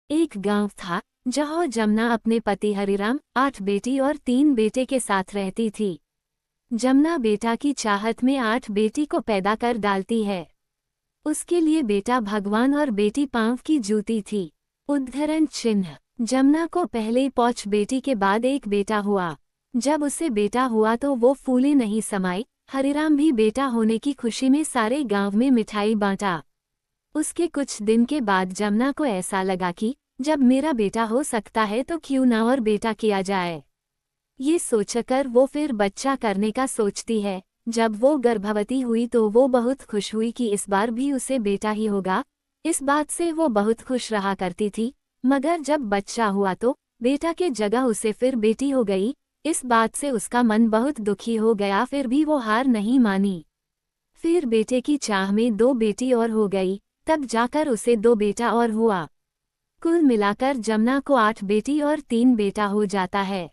एक गांव था जहां जमुना अपने पति हरिराम, 8 बेटी और 3 बेटे के साथ रहती थी। जमुना बेटा की चाहत में 8 बेटी को पैदा कर डालती है। उसके लिए बेटा भगवान और बेटी पांव की जूती थी। उद्धरण चिन्ह। जमुना को पहले 5 बेटी के बाद एक बेटा हुआ। जब उसे बेटा हुआ तो वो फूले नहीं समाई। हरिराम भी बेटा होने की खुशी में सारे गांव में मिठाई बांटा। उसके कुछ दिन के बाद जमुना को ऐसा लगा कि जब मेरा बेटा हो सकता है तो क्यों ना और बेटा किया जाए। ये सोचकर वो फिर बच्चा करने का सोचती है। जब वो गर्भवती हुई तो वो बहुत खुश हुई कि इस बार भी उसे बेटा ही होगा। इस बात से वो बहुत खुश रहा करती थी। मगर जब बच्चा हुआ तो बेटा के जगह उसे फिर बेटी हो गई। इस बात से उसका मन बहुत दुखी हो गया, फिर भी वो हार नहीं मानी। फिर बेटे की चाह में 2 बेटी और हो गई। तब जाकर उसे 2 बेटा और हुआ। कुल मिलाकर जमुना को 8 बेटी और 3 बेटा हो जाता है।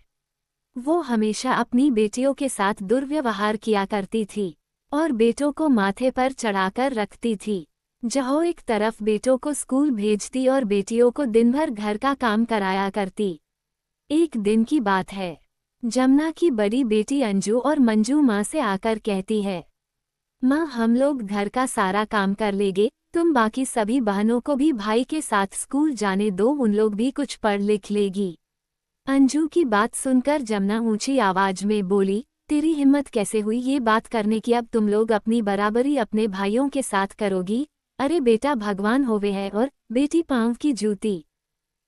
वो हमेशा अपनी बेटियों के साथ दुर्व्यवहार किया करती थी और बेटों को माथे पर चढ़ाकर रखती थी। जहाँ एक तरफ बेटों को स्कूल भेजती और बेटियों को दिन भर घर का काम कराया करती। एक दिन की बात है। जमुना की बड़ी बेटी अंजू और मंजू माँ से आकर कहती है, माँ हम लोग घर का सारा काम कर लेंगे, तुम बाकी सभी बहनों को भी भाई के साथ स्कूल जाने दो, उन लोग भी कुछ पढ़ लिख लेगी। अंजू की बात सुनकर जमुना ऊंची आवाज में बोली, तेरी हिम्मत कैसे हुई ये बात करने की, अब तुम लोग अपनी बराबरी अपने भाइयों के साथ करोगी। अरे बेटा भगवान होवे है और बेटी पांव की जूती।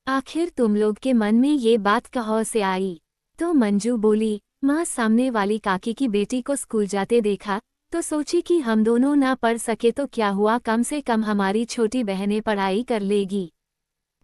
आखिर तुम लोग के मन में ये बात कहाँ से आई। तो मंजू बोली, माँ सामने वाली काकी की बेटी को स्कूल जाते देखा तो सोची कि हम दोनों ना पढ़ सके तो क्या हुआ, कम से कम हमारी छोटी बहनें पढ़ाई कर लेगी।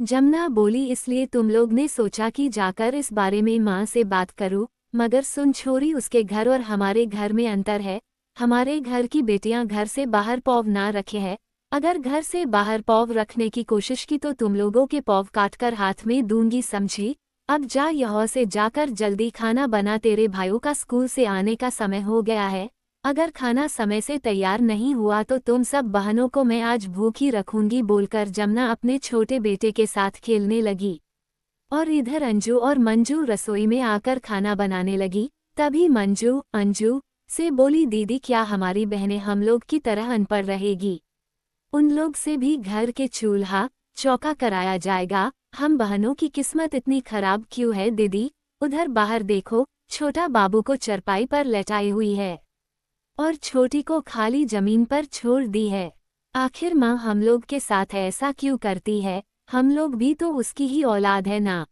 जमुना बोली, इसलिए तुम लोग ने सोचा कि जाकर इस बारे में माँ से बात करूं। मगर सुन छोरी, उसके घर और हमारे घर में अंतर है। हमारे घर की बेटियां घर से बाहर पौव ना रखे हैं। अगर घर से बाहर पौव रखने की कोशिश की तो तुम लोगों के पौव काटकर हाथ में दूंगी, समझी। अब जा यहाँ से जाकर जल्दी खाना बना, तेरे भाइयों का स्कूल से आने का समय हो गया है। अगर खाना समय से तैयार नहीं हुआ तो तुम सब बहनों को मैं आज भूखी रखूंगी, बोलकर जमुना अपने छोटे बेटे के साथ खेलने लगी। और इधर अंजू और मंजू रसोई में आकर खाना बनाने लगी। तभी मंजू अंजू से बोली, दीदी क्या हमारी बहनें हम लोग की तरह अनपढ़ रहेगी? उन लोग से भी घर के चूल्हा चौका कराया जाएगा। हम बहनों की किस्मत इतनी खराब क्यों है दीदी? उधर बाहर देखो, छोटा बाबू को चरपाई पर लेटाई हुई है और छोटी को खाली जमीन पर छोड़ दी है। आखिर माँ हम लोग के साथ ऐसा क्यों करती है? हम लोग भी तो उसकी ही औलाद है ना।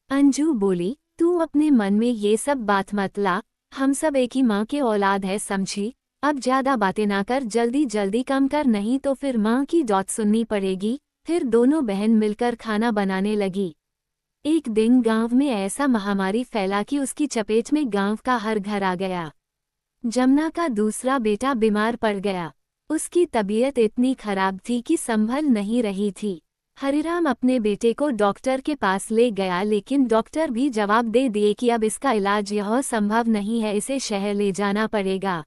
अंजू बोली, तू अपने मन में ये सब बात मत ला, हम सब एक ही माँ के औलाद है, समझी। अब ज्यादा बातें ना कर, जल्दी जल्दी कम कर, नहीं तो फिर माँ की डांट सुननी पड़ेगी। फिर दोनों बहन मिलकर खाना बनाने लगी। एक दिन गांव में ऐसा महामारी फैला कि उसकी चपेट में गांव का हर घर आ गया। जमुना का दूसरा बेटा बीमार पड़ गया। उसकी तबीयत इतनी खराब थी कि संभल नहीं रही थी। हरिराम अपने बेटे को डॉक्टर के पास ले गया, लेकिन डॉक्टर भी जवाब दे दिए कि अब इसका इलाज यह संभव नहीं है, इसे शहर ले जाना पड़ेगा।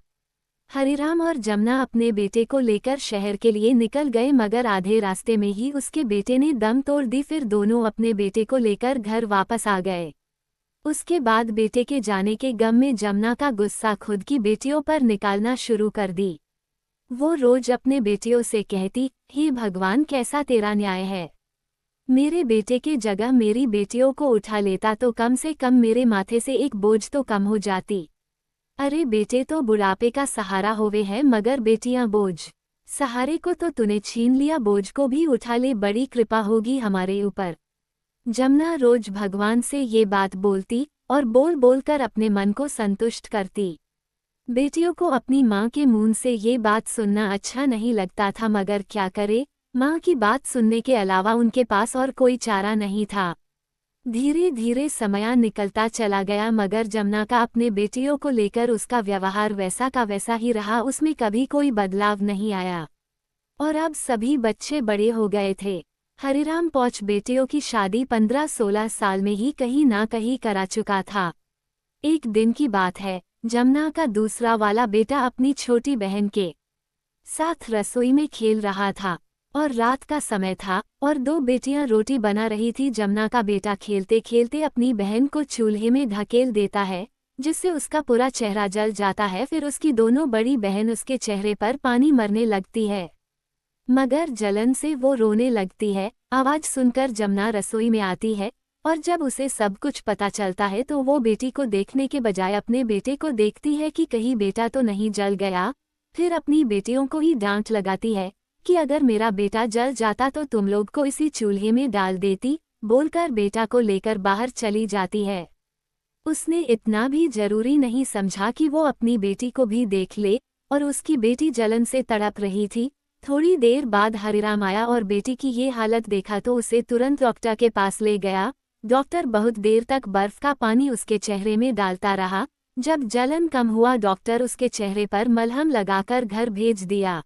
हरिराम और जमुना अपने बेटे को लेकर शहर के लिए निकल गए, मगर आधे रास्ते में ही उसके बेटे ने दम तोड़ दी। फिर दोनों अपने बेटे को लेकर घर वापस आ गए। उसके बाद बेटे के जाने के गम में जमुना का गुस्सा खुद की बेटियों पर निकालना शुरू कर दी। वो रोज अपने बेटियों से कहती, हे भगवान कैसा तेरा न्याय है। मेरे बेटे के जगह मेरी बेटियों को उठा लेता तो कम से कम मेरे माथे से एक बोझ तो कम हो जाती। अरे बेटे तो बुढ़ापे का सहारा होवे है, मगर बेटियां बोझ। सहारे को तो तूने छीन लिया, बोझ को भी उठा ले, बड़ी कृपा होगी हमारे ऊपर। जमुना रोज भगवान से ये बात बोलती और बोल बोल कर अपने मन को संतुष्ट करती। बेटियों को अपनी माँ के मुंह से ये बात सुनना अच्छा नहीं लगता था, मगर क्या करे, माँ की बात सुनने के अलावा उनके पास और कोई चारा नहीं था। धीरे धीरे समय निकलता चला गया, मगर जमुना का अपने बेटियों को लेकर उसका व्यवहार वैसा का वैसा ही रहा, उसमें कभी कोई बदलाव नहीं आया। और अब सभी बच्चे बड़े हो गए थे। हरिराम 5 बेटियों की शादी 15-16 साल में ही कहीं ना कहीं करा चुका था। एक दिन की बात है, जमुना का दूसरा वाला बेटा अपनी छोटी बहन के साथ रसोई में खेल रहा था। और रात का समय था और दो बेटियां रोटी बना रही थी। जमुना का बेटा खेलते खेलते अपनी बहन को चूल्हे में धकेल देता है, जिससे उसका पूरा चेहरा जल जाता है। फिर उसकी दोनों बड़ी बहन उसके चेहरे पर पानी मरने लगती है, मगर जलन से वो रोने लगती है। आवाज सुनकर जमुना रसोई में आती है और जब उसे सब कुछ पता चलता है तो वो बेटी को देखने के बजाय अपने बेटे को देखती है कि कहीं बेटा तो नहीं जल गया। फिर अपनी बेटियों को ही डांट लगाती है कि अगर मेरा बेटा जल जाता तो तुम लोग को इसी चूल्हे में डाल देती, बोलकर बेटा को लेकर बाहर चली जाती है। उसने इतना भी जरूरी नहीं समझा कि वो अपनी बेटी को भी देख ले, और उसकी बेटी जलन से तड़प रही थी। थोड़ी देर बाद हरिराम आया और बेटी की ये हालत देखा तो उसे तुरंत डॉक्टर के पास ले गया। डॉक्टर बहुत देर तक बर्फ का पानी उसके चेहरे में डालता रहा। जब जलन कम हुआ डॉक्टर उसके चेहरे पर मलहम लगाकर घर भेज दिया।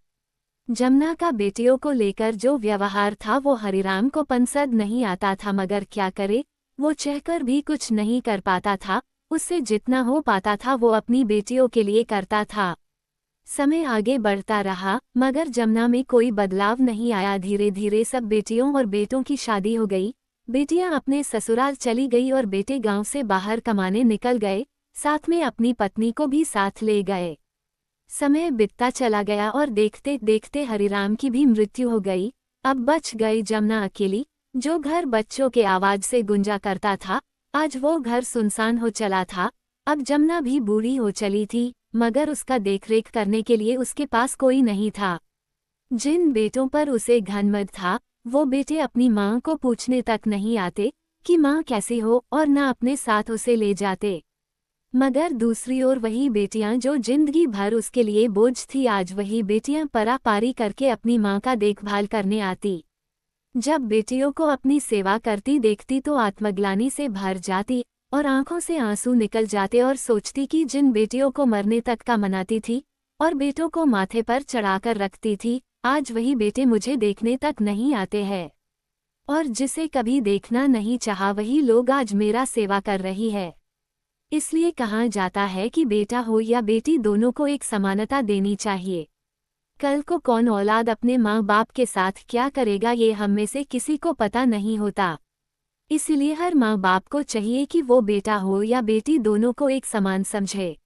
जमुना का बेटियों को लेकर जो व्यवहार था वो हरिराम को पसंद नहीं आता था, मगर क्या करे, वो चाहकर भी कुछ नहीं कर पाता था। उससे जितना हो पाता था वो अपनी बेटियों के लिए करता था। समय आगे बढ़ता रहा मगर जमुना में कोई बदलाव नहीं आया। धीरे धीरे सब बेटियों और बेटों की शादी हो गई। बेटियां अपने ससुराल चली गई और बेटे गांव से बाहर कमाने निकल गए, साथ में अपनी पत्नी को भी साथ ले गए। समय बीतता चला गया और देखते देखते हरिराम की भी मृत्यु हो गई। अब बच गई जमुना अकेली। जो घर बच्चों के आवाज से गुंजा करता था, आज वो घर सुनसान हो चला था। अब जमुना भी बूढ़ी हो चली थी, मगर उसका देखरेख करने के लिए उसके पास कोई नहीं था। जिन बेटों पर उसे घमंड था, वो बेटे अपनी माँ को पूछने तक नहीं आते कि माँ कैसी हो, और न अपने साथ उसे ले जाते। मगर दूसरी ओर वही बेटियां जो जिंदगी भर उसके लिए बोझ थी, आज वही बेटियां परापारी करके अपनी माँ का देखभाल करने आती। जब बेटियों को अपनी सेवा करती देखती तो आत्मग्लानि से भर जाती और आंखों से आंसू निकल जाते और सोचती कि जिन बेटियों को मरने तक का मनाती थी और बेटों को माथे पर चढ़ाकर रखती थी, आज वही बेटे मुझे देखने तक नहीं आते हैं। और जिसे कभी देखना नहीं चाहा वही लोग आज मेरा सेवा कर रही है। इसलिए कहा जाता है कि बेटा हो या बेटी दोनों को एक समानता देनी चाहिए। कल को कौन औलाद अपने माँ बाप के साथ क्या करेगा ये हम में से किसी को पता नहीं होता। इसलिए हर माँ बाप को चाहिए कि वो बेटा हो या बेटी दोनों को एक समान समझे।